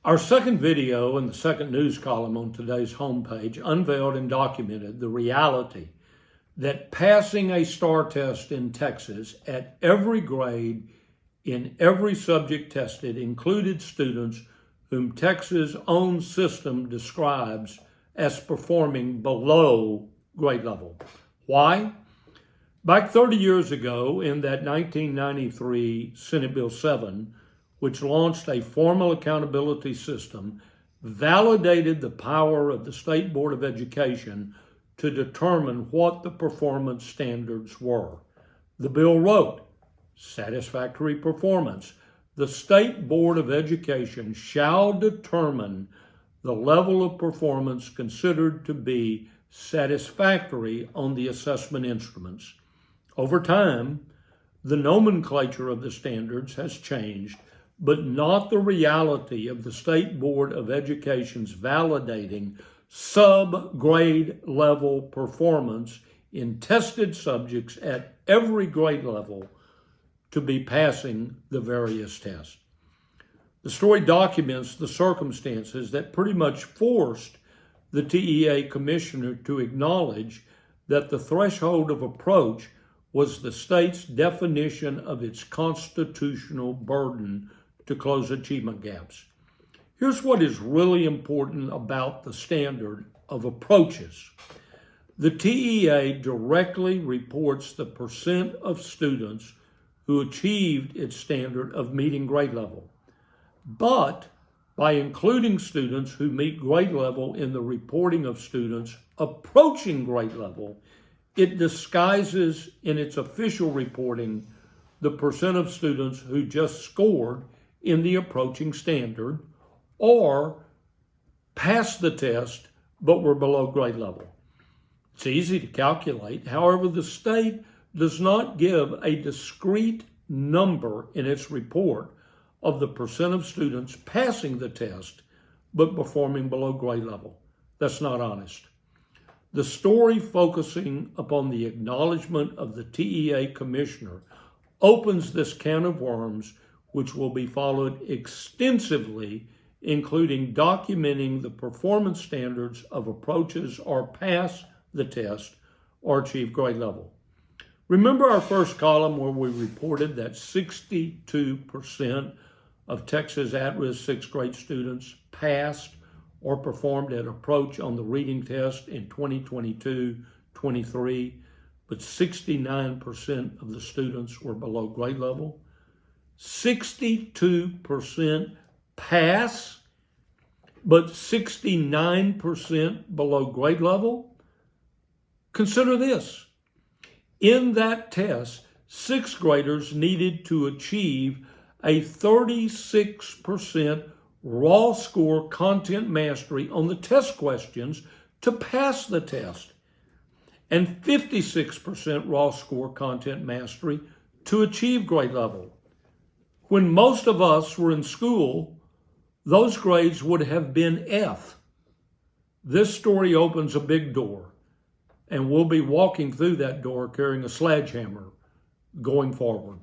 Our second video in the second news column on today's homepage unveiled and documented the reality that passing a STAR test in Texas at every grade in every subject tested included students whom Texas' own system describes as performing below grade level. Why? Back 30 years ago in that 1993 Senate Bill 7, which launched a formal accountability system, validated the power of the State Board of Education to determine what the performance standards were. The bill wrote, satisfactory performance. The State Board of Education shall determine the level of performance considered to be satisfactory on the assessment instruments. Over time, the nomenclature of the standards has changed, but not the reality of the State Board of Education's validating sub-grade level performance in tested subjects at every grade level to be passing the various tests. The story documents the circumstances that pretty much forced the TEA commissioner to acknowledge that the threshold of approach was the state's definition of its constitutional burden to close achievement gaps. Here's what is really important about the standard of approaches. The TEA directly reports the percent of students who achieved its standard of meeting grade level. But by including students who meet grade level in the reporting of students approaching grade level, it disguises in its official reporting the percent of students who just scored in the approaching standard or passed the test but were below grade level. It's easy to calculate. However, the state does not give a discrete number in its report of the percent of students passing the test but performing below grade level. That's not honest. The story focusing upon the acknowledgement of the TEA commissioner opens this can of worms, which will be followed extensively, including documenting the performance standards of approaches or pass the test or achieve grade level. Remember our first column where we reported that 62% of Texas at-risk sixth grade students passed or performed at approach on the reading test in 2022-23, but 69% of the students were below grade level. 62% pass, but 69% below grade level. Consider this. In that test, sixth graders needed to achieve a 36% raw score content mastery on the test questions to pass the test, and 56% raw score content mastery to achieve grade level. When most of us were in school, those grades would have been F. This story opens a big door, and we'll be walking through that door carrying a sledgehammer going forward.